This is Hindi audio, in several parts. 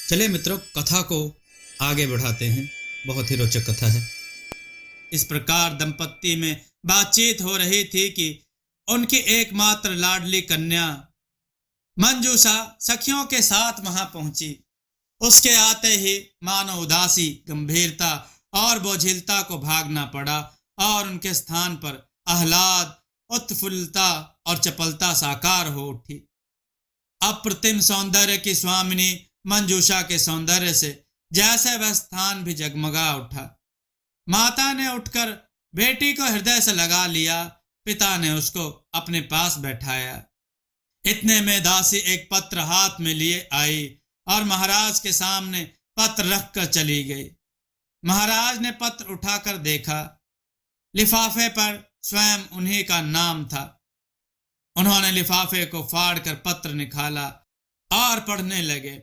चलिए मित्रों, कथा को आगे बढ़ाते हैं। बहुत ही रोचक कथा है। इस प्रकार दंपत्ति में बातचीत हो रही थी कि उनकी एकमात्र लाडली कन्या मंजूषा सखियों के साथ वहां पहुंची। उसके आते ही मानो उदासी, गंभीरता और बोझिलता को भागना पड़ा और उनके स्थान पर आह्लाद, उत्फुल्लता और चपलता साकार हो उठी। अप्रतिम सौंदर्य की स्वामिनी मंजूषा के सौंदर्य से जैसे वह स्थान भी जगमगा उठा। माता ने उठकर बेटी को हृदय से लगा लिया। पिता ने उसको अपने पास बैठाया। इतने में दासी एक पत्र हाथ में लिए आई और महाराज के सामने पत्र रखकर चली गई। महाराज ने पत्र उठाकर देखा। लिफाफे पर स्वयं उन्हीं का नाम था। उन्होंने लिफाफे को फाड़कर पत्र निकाला और पढ़ने लगे।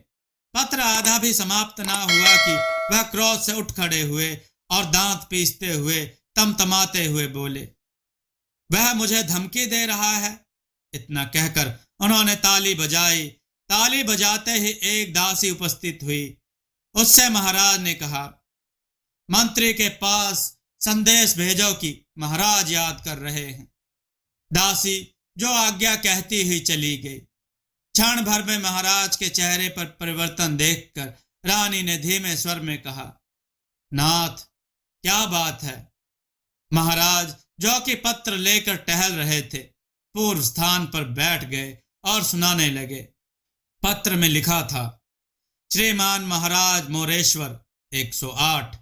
पत्र आधा भी समाप्त ना हुआ कि वह क्रोध से उठ खड़े हुए और दांत पीसते हुए, तमतमाते हुए बोले, वह मुझे धमकी दे रहा है। इतना कहकर उन्होंने ताली बजाई। ताली बजाते ही एक दासी उपस्थित हुई। उससे महाराज ने कहा, मंत्री के पास संदेश भेजो कि महाराज याद कर रहे हैं। दासी जो आज्ञा कहती हुई चली गई। क्षण भर में महाराज के चेहरे पर परिवर्तन देखकर रानी ने धीमे स्वर में कहा, नाथ, क्या बात है? महाराज, जो कि पत्र लेकर टहल रहे थे, पूर्व स्थान पर बैठ गए और सुनाने लगे। पत्र में लिखा था, श्रीमान महाराज मोरेश्वर 108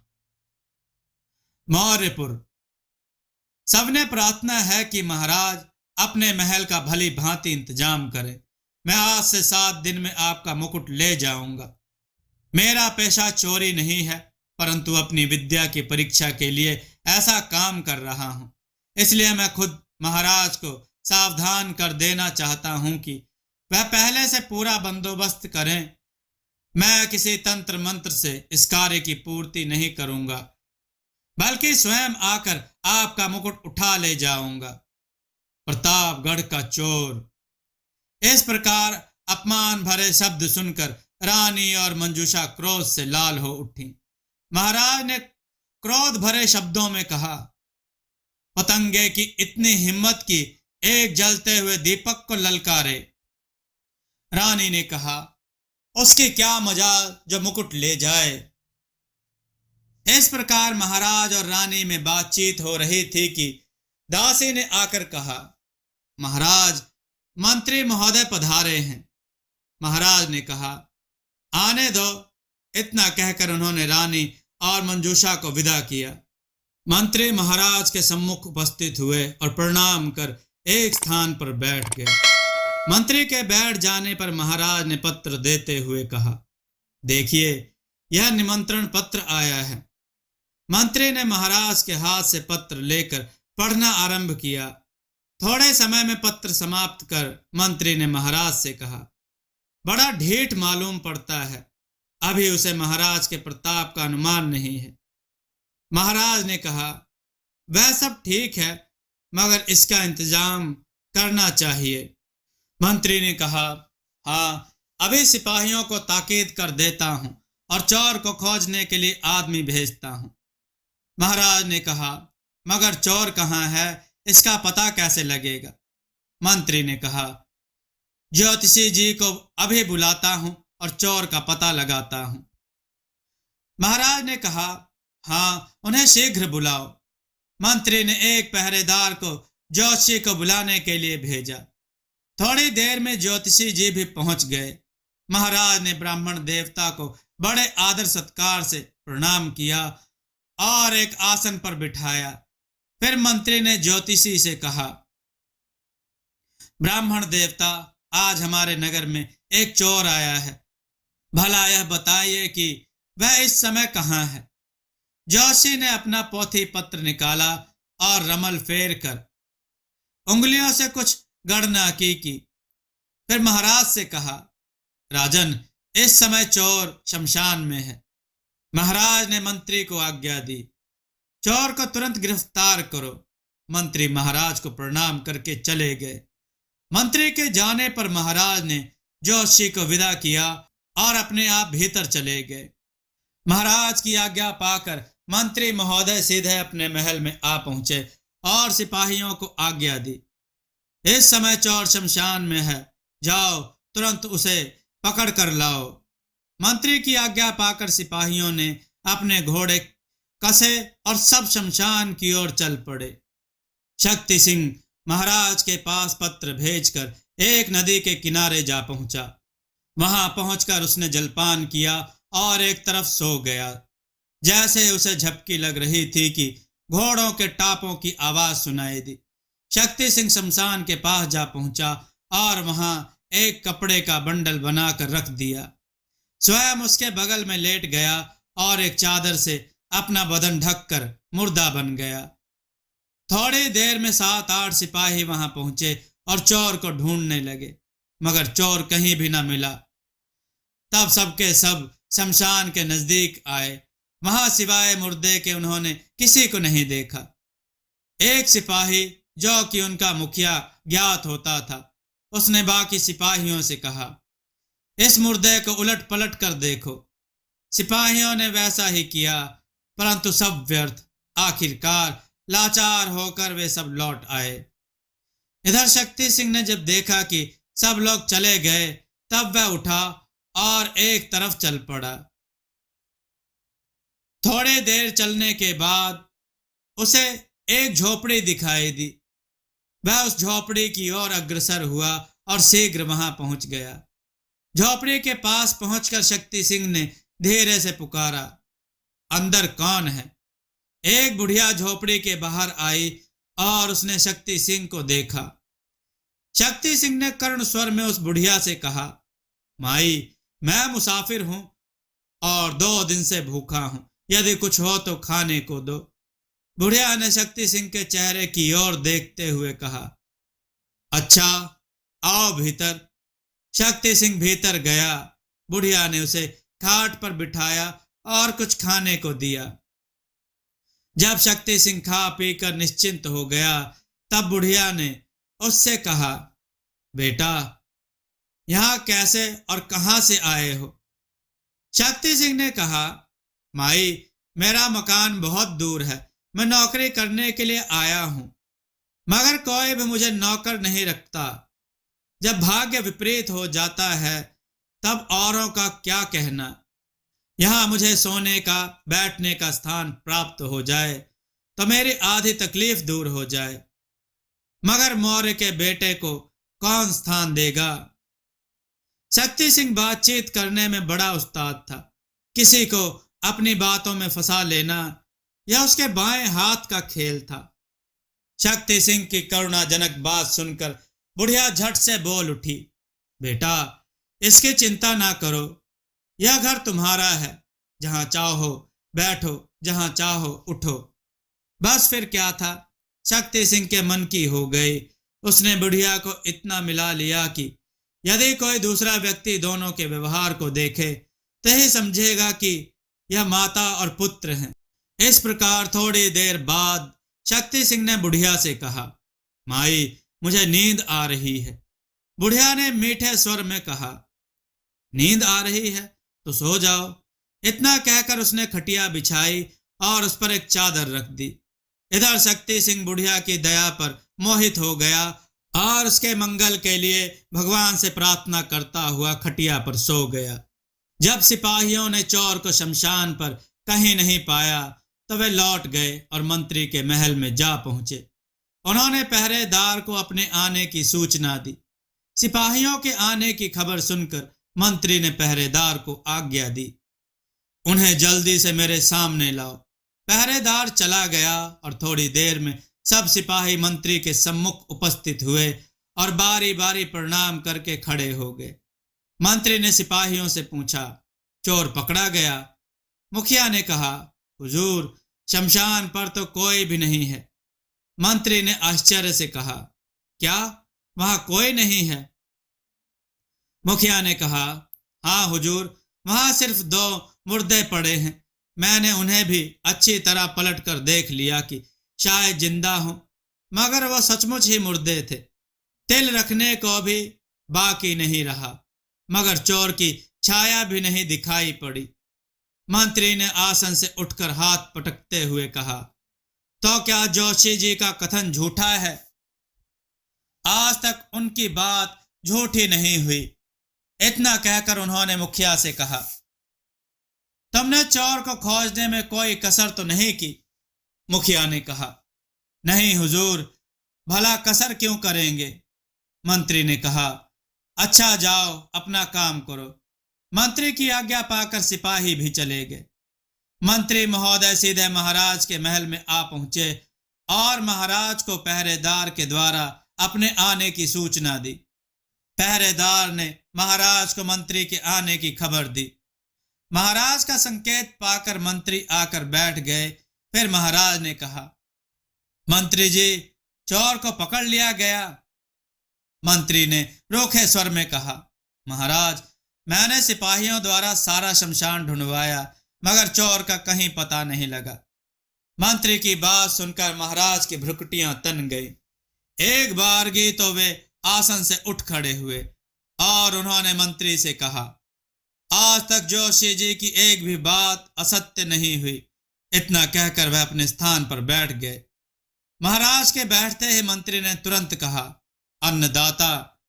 मौर्यपुर। सबने प्रार्थना है कि महाराज अपने महल का भली भांति इंतजाम करें। मैं आज से 7 दिन में आपका मुकुट ले जाऊंगा। मेरा पेशा चोरी नहीं है, परंतु अपनी विद्या की परीक्षा के लिए ऐसा काम कर रहा हूं। इसलिए मैं खुद महाराज को सावधान कर देना चाहता हूं कि वह पहले से पूरा बंदोबस्त करें। मैं किसी तंत्र मंत्र से इस कार्य की पूर्ति नहीं करूंगा, बल्कि स्वयं आकर आपका मुकुट उठा ले जाऊंगा। प्रतापगढ़ का चोर। इस प्रकार अपमान भरे शब्द सुनकर रानी और मंजूषा क्रोध से लाल हो उठी। महाराज ने क्रोध भरे शब्दों में कहा, पतंगे की इतनी हिम्मत की एक जलते हुए दीपक को ललकारे। रानी ने कहा, उसकी क्या मजाल जो मुकुट ले जाए। इस प्रकार महाराज और रानी में बातचीत हो रही थी कि दासी ने आकर कहा, महाराज, मंत्री महोदय पधारे हैं। महाराज ने कहा, आने दो। इतना कहकर उन्होंने रानी और मंजूषा को विदा किया। मंत्री महाराज के सम्मुख उपस्थित हुए और प्रणाम कर एक स्थान पर बैठ गए। मंत्री के बैठ जाने पर महाराज ने पत्र देते हुए कहा, देखिए, यह निमंत्रण पत्र आया है। मंत्री ने महाराज के हाथ से पत्र लेकर पढ़ना आरंभ किया। थोड़े समय में पत्र समाप्त कर मंत्री ने महाराज से कहा, बड़ा ढीठ मालूम पड़ता है। अभी उसे महाराज के प्रताप का अनुमान नहीं है। महाराज ने कहा, वह सब ठीक है, मगर इसका इंतजाम करना चाहिए। मंत्री ने कहा, हाँ, अभी सिपाहियों को ताकीद कर देता हूं और चोर को खोजने के लिए आदमी भेजता हूं। महाराज ने कहा, मगर चोर कहाँ है, इसका पता कैसे लगेगा? मंत्री ने कहा, ज्योतिषी जी को अभी बुलाता हूं और चोर का पता लगाता हूं। महाराज ने कहा, हाँ, उन्हें शीघ्र बुलाओ। मंत्री ने एक पहरेदार को ज्योतिषी को बुलाने के लिए भेजा। थोड़ी देर में ज्योतिषी जी भी पहुंच गए। महाराज ने ब्राह्मण देवता को बड़े आदर सत्कार से प्रणाम किया और एक आसन पर बिठाया। फिर मंत्री ने ज्योतिषी से कहा, ब्राह्मण देवता, आज हमारे नगर में एक चोर आया है। भला यह बताइए कि वह इस समय कहाँ है? ज्योतिषी ने अपना पोथी पत्र निकाला और रमल फेर कर उंगलियों से कुछ गणना की। फिर महाराज से कहा, राजन, इस समय चोर शमशान में है। महाराज ने मंत्री को आज्ञा दी, चोर को तुरंत गिरफ्तार करो। मंत्री महाराज को प्रणाम करके चले गए। मंत्री के जाने पर महाराज ने ज्योतिषी को विदा किया और अपने आप भीतर चले गए। महाराज की आज्ञा पाकर मंत्री महोदय सीधे अपने महल में आ पहुंचे और सिपाहियों को आज्ञा दी, इस समय चोर शमशान में है, जाओ तुरंत उसे पकड़ कर लाओ। मंत्री की आज्ञा पाकर सिपाहियों ने अपने घोड़े कसे और सब शमशान की ओर चल पड़े। शक्ति सिंह महाराज के पास पत्र भेजकर एक नदी के किनारे जा पहुंचा। वहां पहुंचकर उसने जलपान किया और एक तरफ सो गया। जैसे उसे झपकी लग रही थी कि घोड़ों के टापों की आवाज सुनाई दी। शक्ति सिंह शमशान के पास जा पहुंचा और वहां एक कपड़े का बंडल बनाकर रख दिया। स्वयं उसके बगल में लेट गया और एक चादर से अपना बदन ढककर मुर्दा बन गया। थोड़ी देर में 7-8 सिपाही वहां पहुंचे और चोर को ढूंढने लगे, मगर चोर कहीं भी न मिला। तब सबके सब शमशान के नजदीक आए। वहां सिवाय मुर्दे के उन्होंने किसी को नहीं देखा। एक सिपाही, जो कि उनका मुखिया ज्ञात होता था, उसने बाकी सिपाहियों से कहा, इस मुर्दे को उलट पलट कर देखो। सिपाहियों ने वैसा ही किया, परंतु सब व्यर्थ। आखिरकार लाचार होकर वे सब लौट आए। इधर शक्ति सिंह ने जब देखा कि सब लोग चले गए, तब वह उठा और एक तरफ चल पड़ा। थोड़ी देर चलने के बाद उसे एक झोपड़ी दिखाई दी। वह उस झोपड़ी की ओर अग्रसर हुआ और शीघ्र वहां पहुंच गया। झोपड़ी के पास पहुंचकर शक्ति सिंह ने धीरे से पुकारा, अंदर कौन है? एक बुढ़िया झोपड़ी के बाहर आई और उसने शक्ति सिंह को देखा। शक्ति सिंह ने करुण स्वर में उस बुढ़िया से कहा, माई, मैं मुसाफिर हूं और 2 दिन से भूखा हूं, यदि कुछ हो तो खाने को दो। बुढ़िया ने शक्ति सिंह के चेहरे की ओर देखते हुए कहा, अच्छा, आओ भीतर। शक्ति सिंह भीतर गया। बुढ़िया ने उसे खाट पर बिठाया और कुछ खाने को दिया। जब शक्ति सिंह खा पीकर निश्चिंत हो गया, तब बुढ़िया ने उससे कहा, बेटा, यहां कैसे और कहां से आए हो? शक्ति सिंह ने कहा, माई, मेरा मकान बहुत दूर है, मैं नौकरी करने के लिए आया हूं, मगर कोई भी मुझे नौकर नहीं रखता। जब भाग्य विपरीत हो जाता है, तब औरों का क्या कहना। यहां मुझे सोने का, बैठने का स्थान प्राप्त हो जाए तो मेरी आधी तकलीफ दूर हो जाए, मगर मौर्य के बेटे को कौन स्थान देगा? शक्ति सिंह बातचीत करने में बड़ा उस्ताद था। किसी को अपनी बातों में फंसा लेना यह उसके बाएं हाथ का खेल था। शक्ति सिंह की करुणाजनक बात सुनकर बुढ़िया झट से बोल उठी, बेटा, इसकी चिंता ना करो, यह घर तुम्हारा है, जहां चाहो बैठो, जहां चाहो उठो। बस फिर क्या था, शक्ति सिंह के मन की हो गई। उसने बुढ़िया को इतना मिला लिया कि यदि कोई दूसरा व्यक्ति दोनों के व्यवहार को देखे तो ही समझेगा कि यह माता और पुत्र हैं। इस प्रकार थोड़ी देर बाद शक्ति सिंह ने बुढ़िया से कहा, माई, मुझे नींद आ रही है। बुढ़िया ने मीठे स्वर में कहा, नींद आ रही है तो सो जाओ। इतना कहकर उसने खटिया बिछाई और उस पर एक चादर रख दी। इधर शक्ति सिंह बुढ़िया की दया पर मोहित हो गया और उसके मंगल के लिए भगवान से प्रार्थना करता हुआ खटिया पर सो गया। जब सिपाहियों ने चोर को शमशान पर कहीं नहीं पाया तो वे लौट गए और मंत्री के महल में जा पहुंचे। उन्होंने पहरेदार को अपने आने की सूचना दी। सिपाहियों के आने की खबर सुनकर मंत्री ने पहरेदार को आज्ञा दी, उन्हें जल्दी से मेरे सामने लाओ। पहरेदार चला गया और थोड़ी देर में सब सिपाही मंत्री के सम्मुख उपस्थित हुए और बारी बारी प्रणाम करके खड़े हो गए। मंत्री ने सिपाहियों से पूछा, चोर पकड़ा गया? मुखिया ने कहा, हुजूर, शमशान पर तो कोई भी नहीं है। मंत्री ने आश्चर्य से कहा, क्या वहां कोई नहीं है? मुखिया ने कहा, हाँ हुजूर, वहां सिर्फ 2 मुर्दे पड़े हैं। मैंने उन्हें भी अच्छी तरह पलट कर देख लिया कि शायद जिंदा हों, मगर वो सचमुच ही मुर्दे थे। तिल रखने को भी बाकी नहीं रहा, मगर चोर की छाया भी नहीं दिखाई पड़ी। मंत्री ने आसन से उठकर हाथ पटकते हुए कहा, तो क्या जोशी जी का कथन झूठा है? आज तक उनकी बात झूठी नहीं हुई। इतना कहकर उन्होंने मुखिया से कहा, तुमने चोर को खोजने में कोई कसर तो नहीं की? मुखिया ने कहा, नहीं हुजूर, भला कसर क्यों करेंगे? मंत्री ने कहा, अच्छा जाओ अपना काम करो। मंत्री की आज्ञा पाकर सिपाही भी चले गए। मंत्री महोदय सीधे महाराज के महल में आ पहुंचे और महाराज को पहरेदार के द्वारा अपने आने की सूचना दी। पहरेदार ने महाराज को मंत्री के आने की खबर दी। महाराज का संकेत पाकर मंत्री आकर बैठ गए। फिर महाराज ने कहा, मंत्री जी, चोर को पकड़ लिया गया? मंत्री ने रूखे स्वर में कहा, महाराज, मैंने सिपाहियों द्वारा सारा शमशान ढूंढवाया मगर चोर का कहीं पता नहीं लगा। मंत्री की बात सुनकर महाराज की भ्रुकुटियां तन गई। एक बारगी तो वे आसन से उठ खड़े हुए और उन्होंने मंत्री से कहा, आज तक जोशी जी की एक भी बात असत्य नहीं हुई। इतना कहकर वह अपने स्थान पर बैठ गए। महाराज के बैठते ही मंत्री ने तुरंत कहा, अन्नदाता,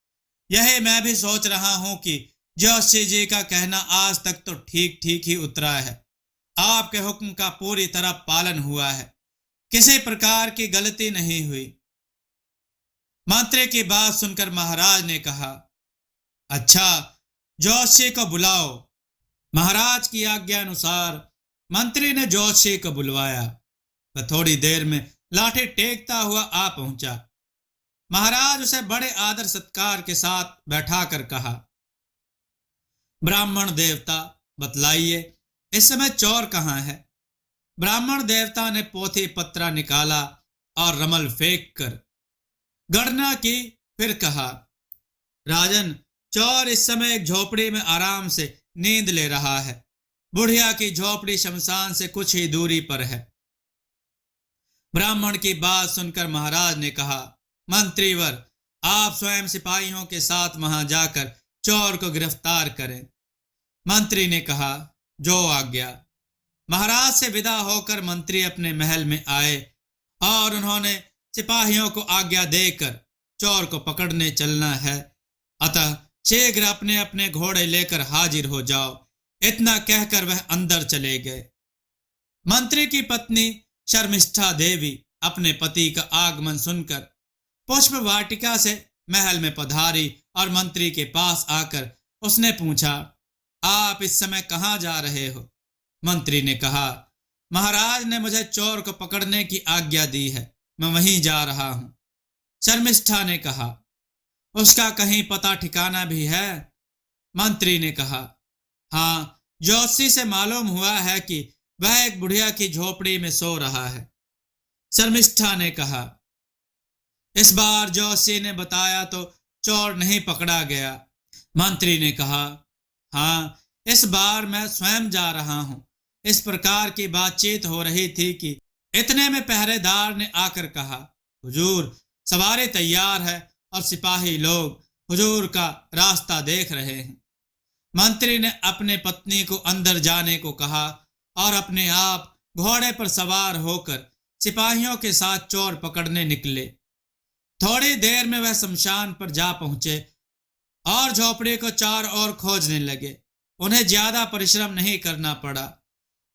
यही मैं भी सोच रहा हूं कि जोशी जी का कहना आज तक तो ठीक ठीक ही उतरा है। आपके हुक्म का पूरी तरह पालन हुआ है, किसी प्रकार की गलती नहीं हुई। मंत्री की बात सुनकर महाराज ने कहा, अच्छा, जोशी को बुलाओ। महाराज की आज्ञा अनुसार मंत्री ने जोशी को बुलवाया। वह थोड़ी देर में लाठी टेकता हुआ आ पहुंचा। महाराज उसे बड़े आदर सत्कार के साथ बैठाकर कहा, ब्राह्मण देवता, बतलाइए इस समय चोर कहाँ है? ब्राह्मण देवता ने पोथी पत्रा निकाला और रमल फेंक कर गणना की। फिर कहा, राजन, चोर इस समय एक झोपड़ी में आराम से नींद ले रहा है। बुढ़िया की झोपड़ी शमशान से कुछ ही दूरी पर है। ब्राह्मण की बात सुनकर महाराज ने कहा, मंत्रीवर, आप स्वयं सिपाहियों के साथ वहां जाकर चोर को गिरफ्तार करें। मंत्री ने कहा, जो आज्ञा। महाराज से विदा होकर मंत्री अपने महल में आए और उन्होंने सिपाहियों को आज्ञा देकर चोर को पकड़ने चलना है, अतः शीघ्र अपने अपने घोड़े लेकर हाजिर हो जाओ। इतना कहकर वह अंदर चले गए। मंत्री की पत्नी शर्मिष्ठा देवी अपने पति का आगमन सुनकर पुष्प वाटिका से महल में पधारी और मंत्री के पास आकर उसने पूछा, आप इस समय कहाँ जा रहे हो? मंत्री ने कहा, महाराज ने मुझे चोर को पकड़ने की आज्ञा दी है, मैं वहीं जा रहा हूं। शर्मिष्ठा ने कहा, उसका कहीं पता ठिकाना भी है? मंत्री ने कहा, हाँ, जोशी से मालूम हुआ है कि वह एक बुढ़िया की झोपड़ी में सो रहा है। शर्मिष्ठा ने कहा, इस बार जोशी ने बताया तो चोर नहीं पकड़ा गया। मंत्री ने कहा, हाँ, इस बार मैं स्वयं जा रहा हूं। इस प्रकार की बातचीत हो रही थी कि इतने में पहरेदार ने आकर कहा, हुजूर, सवारी तैयार है और सिपाही लोग हुजूर का रास्ता देख रहे हैं। मंत्री ने अपने पत्नी को अंदर जाने को कहा और अपने आप घोड़े पर सवार होकर सिपाहियों के साथ चोर पकड़ने निकले। थोड़ी देर में वह शमशान पर जा पहुंचे और झोपड़ी को चारों ओर खोजने लगे। उन्हें ज्यादा परिश्रम नहीं करना पड़ा।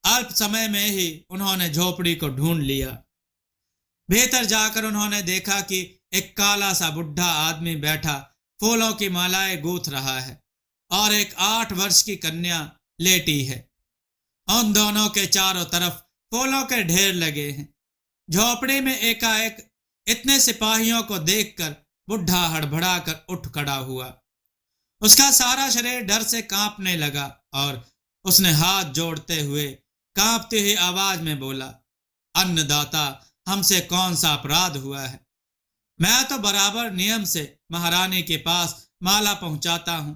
अल्प समय में ही उन्होंने झोपड़ी को ढूंढ लिया। भीतर जाकर उन्होंने देखा कि एक काला सा बुढ़ा आदमी बैठा फूलों की मालाएं गूंथ रहा है और एक 8 वर्ष की कन्या लेटी है। उन दोनों के चारों तरफ फूलों के ढेर लगे हैं। झोपड़ी में एकाएक इतने सिपाहियों को देखकर बुढ़ा हड़बड़ाकर उठ खड़ा हुआ। उसका सारा शरीर डर से कांपने लगा और उसने हाथ जोड़ते हुए कांपती हुई आवाज में बोला, अन्नदाता, हमसे कौन सा अपराध हुआ है? मैं तो बराबर नियम से महारानी के पास माला पहुंचाता हूं,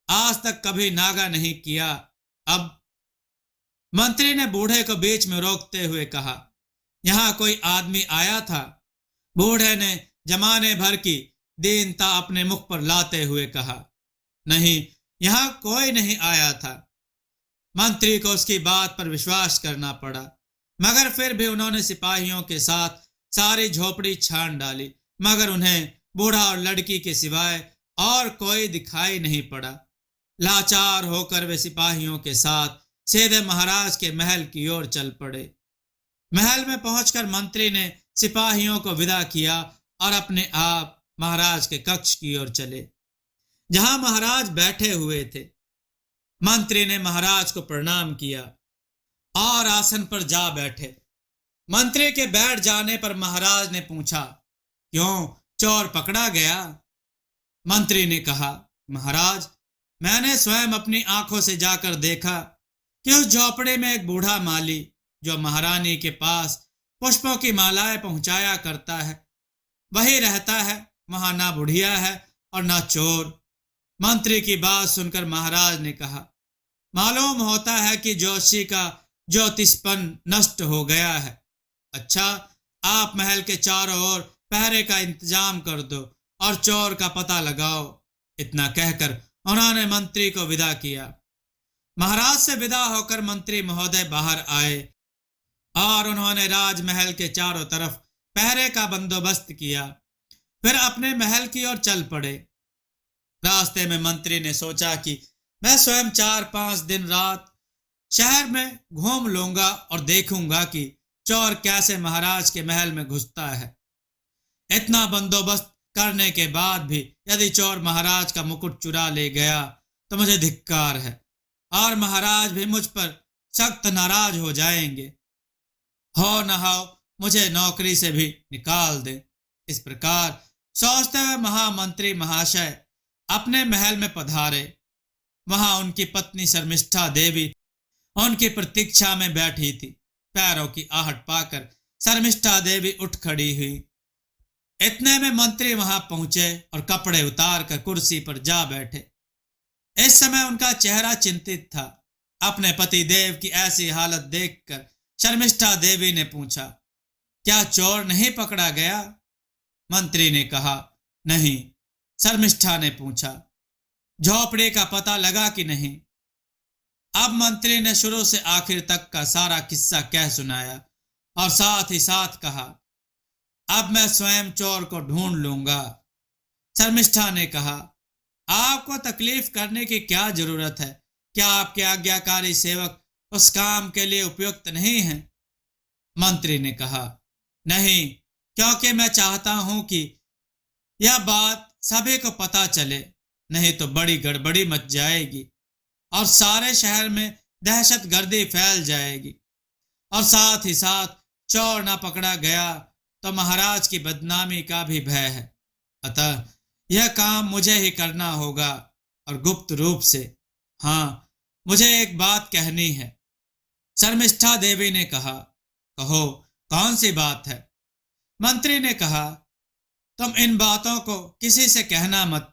आज तक कभी नागा नहीं किया। अब मंत्री ने बूढ़े को बीच में रोकते हुए कहा, यहां कोई आदमी आया था? बूढ़े ने जमाने भर की दीनता अपने मुख पर लाते हुए कहा, नहीं, यहाँ कोई नहीं आया था। मंत्री को उसकी बात पर विश्वास करना पड़ा, मगर फिर भी उन्होंने सिपाहियों के साथ सारी झोपड़ी छान डाली, मगर उन्हें बूढ़ा और लड़की के सिवाय और कोई दिखाई नहीं पड़ा। लाचार होकर वे सिपाहियों के साथ सीधे महाराज के महल की ओर चल पड़े। महल में पहुंचकर मंत्री ने सिपाहियों को विदा किया और अपने आप महाराज के कक्ष की ओर चले, जहां महाराज बैठे हुए थे। मंत्री ने महाराज को प्रणाम किया और आसन पर जा बैठे। मंत्री के बैठ जाने पर महाराज ने पूछा, क्यों, चोर पकड़ा गया? मंत्री ने कहा, महाराज, मैंने स्वयं अपनी आंखों से जाकर देखा कि उस झोपड़े में एक बूढ़ा माली, जो महारानी के पास पुष्पों की मालाएं पहुंचाया करता है, वही रहता है। वहां ना बुढ़िया है और ना चोर। मंत्री की बात सुनकर महाराज ने कहा, मालूम होता है कि जोशी का ज्योतिषपन नष्ट हो गया है। अच्छा, आप महल के चारों ओर पहरे का इंतजाम कर दो और चोर का पता लगाओ। इतना कहकर उन्होंने मंत्री को विदा किया। महाराज से विदा होकर मंत्री महोदय बाहर आए और उन्होंने राजमहल के चारों तरफ पहरे का बंदोबस्त किया, फिर अपने महल की ओर चल पड़े। रास्ते में मंत्री ने सोचा कि मैं स्वयं 4-5 दिन रात शहर में घूम लूंगा और देखूंगा कि चोर कैसे महाराज के महल में घुसता है। इतना बंदोबस्त करने के बाद भी यदि चोर महाराज का मुकुट चुरा ले गया तो मुझे धिक्कार है और महाराज भी मुझ पर सख्त नाराज हो जाएंगे। हो न हो मुझे नौकरी से भी निकाल दे। इस प्रकार सोचते हुए महामंत्री महाशय अपने महल में पधारे। वहां उनकी पत्नी शर्मिष्ठा देवी उनकी प्रतीक्षा में बैठी थी। पैरों की आहट पाकर शर्मिष्ठा देवी उठ खड़ी हुई। इतने में मंत्री वहां पहुंचे और कपड़े उतार कर कुर्सी पर जा बैठे। इस समय उनका चेहरा चिंतित था। अपने पति देव की ऐसी हालत देखकर शर्मिष्ठा देवी ने पूछा, क्या चोर नहीं पकड़ा गया? मंत्री ने कहा, नहीं। शर्मिष्ठा ने पूछा, झोपड़ी का पता लगा कि नहीं? अब मंत्री ने शुरू से आखिर तक का सारा किस्सा कह सुनाया और साथ ही साथ कहा, अब मैं स्वयं चोर को ढूंढ लूंगा। शर्मिष्ठा ने कहा, आपको तकलीफ करने की क्या जरूरत है? क्या आपके आज्ञाकारी सेवक उस काम के लिए उपयुक्त नहीं हैं? मंत्री ने कहा, नहीं, क्योंकि मैं चाहता हूं कि यह बात सभी को पता चले, नहीं तो बड़ी गड़बड़ी मच जाएगी और सारे शहर में दहशतगर्दी फैल जाएगी और साथ ही साथ चोर न पकड़ा गया तो महाराज की बदनामी का भी भय है। अतः यह काम मुझे ही करना होगा और गुप्त रूप से। हाँ, मुझे एक बात कहनी है। शर्मिष्ठा देवी ने कहा, कहो, कौन सी बात है? मंत्री ने कहा, तुम इन बातों को किसी से कहना मत।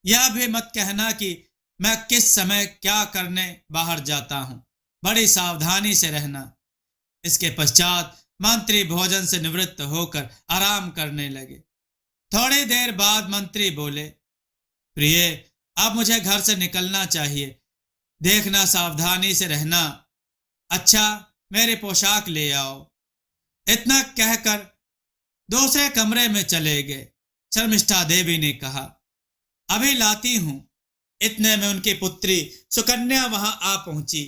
यह भी मत कहना कि मैं किस समय क्या करने बाहर जाता हूं। बड़ी सावधानी से रहना। इसके पश्चात मंत्री भोजन से निवृत्त होकर आराम करने लगे। थोड़ी देर बाद मंत्री बोले, प्रिय, अब मुझे घर से निकलना चाहिए। देखना, सावधानी से रहना। अच्छा, मेरी पोशाक ले आओ। इतना कहकर दूसरे कमरे में चले गए। शर्मिष्ठा देवी ने कहा, अभी लाती हूं। इतने में उनकी पुत्री सुकन्या वहां आ पहुंची।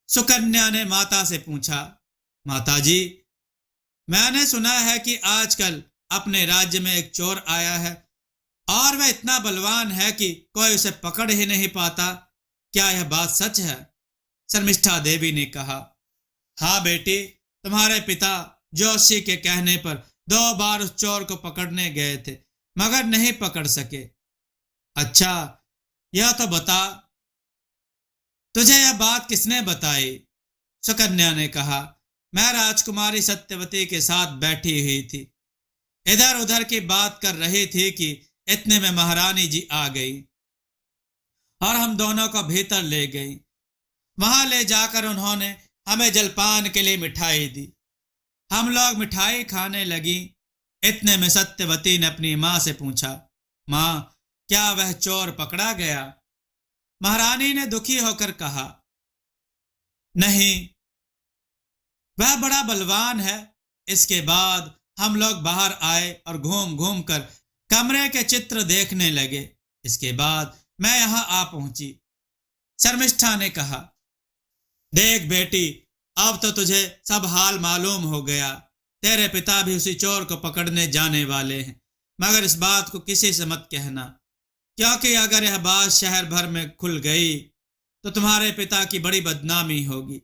सुकन्या ने माता से पूछा, माताजी, मैंने सुना है कि आजकल अपने राज्य में एक चोर आया है और वह इतना बलवान है कि कोई उसे पकड़ ही नहीं पाता। क्या यह बात सच है? शर्मिष्ठा देवी ने कहा, हाँ बेटी, तुम्हारे पिता जोशी के कहने पर 2 बार उस चोर को पकड़ने गए थे मगर नहीं पकड़ सके। अच्छा, यह तो बता, तुझे यह बात किसने बताई? सुकन्या ने कहा, मैं राजकुमारी सत्यवती के साथ बैठी हुई थी। इधर उधर की बात कर रही थी कि इतने में महारानी जी आ गई और हम दोनों को भीतर ले गई। वहां ले जाकर उन्होंने हमें जलपान के लिए मिठाई दी। हम लोग मिठाई खाने लगी। इतने में सत्यवती ने अपनी मां से पूछा, मां, क्या वह चोर पकड़ा गया? महारानी ने दुखी होकर कहा, नहीं, वह बड़ा बलवान है। इसके बाद हम लोग बाहर आए और घूम घूम कर कमरे के चित्र देखने लगे। इसके बाद मैं यहां आ पहुंची। शर्मिष्ठा ने कहा, देख बेटी, अब तो तुझे सब हाल मालूम हो गया। तेरे पिता भी उसी चोर को पकड़ने जाने वाले हैं, मगर इस बात को किसी से मत कहना, क्योंकि अगर यह बात शहर भर में खुल गई तो तुम्हारे पिता की बड़ी बदनामी होगी।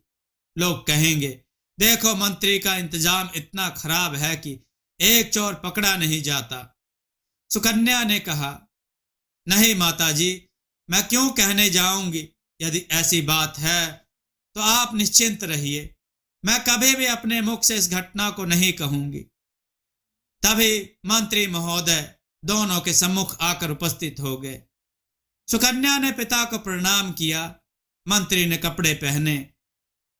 लोग कहेंगे, देखो मंत्री का इंतजाम इतना खराब है कि एक चोर पकड़ा नहीं जाता। सुकन्या ने कहा, नहीं माताजी, मैं क्यों कहने जाऊंगी। यदि ऐसी बात है तो आप निश्चिंत रहिए, मैं कभी भी अपने मुख से इस घटना को नहीं कहूंगी। तभी मंत्री महोदय दोनों के सम्मुख आकर उपस्थित हो गए। सुकन्या ने पिता को प्रणाम किया। मंत्री ने कपड़े पहने।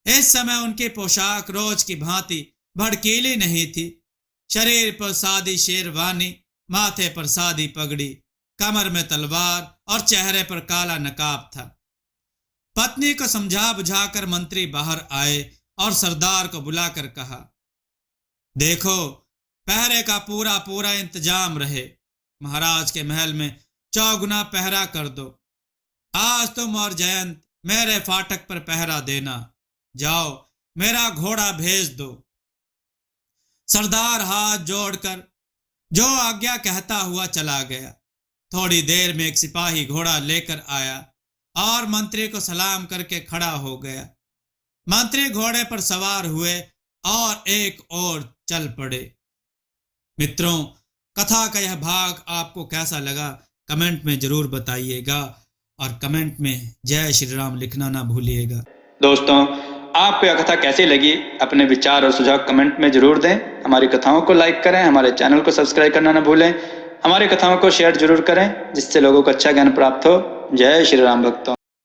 इस समय उनकी पोशाक रोज की भांति भड़कीली नहीं थी। शरीर पर सादी शेरवानी, माथे पर सादी पगड़ी, कमर में तलवार और चेहरे पर काला नकाब था। पत्नी को समझा बुझाकर मंत्री बाहर आए और सरदार को बुलाकर कहा, देखो, पहरे का पूरा पूरा इंतजाम रहे। महाराज के महल में चौगुना पहरा कर दो। आज तुम और जयंत मेरे फाटक पर पहरा देना। जाओ, मेरा घोड़ा भेज दो। सरदार हाथ जोड़कर जो आज्ञा कहता हुआ चला गया। थोड़ी देर में एक सिपाही घोड़ा लेकर आया और मंत्री को सलाम करके खड़ा हो गया। मंत्री घोड़े पर सवार हुए और एक ओर चल पड़े। मित्रों, कथा का यह भाग आपको कैसा लगा कमेंट में जरूर बताइएगा और कमेंट में जय श्री राम लिखना ना भूलिएगा। दोस्तों, आपको यह कथा कैसी लगी, अपने विचार और सुझाव कमेंट में जरूर दें। हमारी कथाओं को लाइक करें, हमारे चैनल को सब्सक्राइब करना ना भूलें। हमारी कथाओं को शेयर जरूर करें, जिससे लोगों को अच्छा ज्ञान प्राप्त हो। जय श्री राम भक्तों।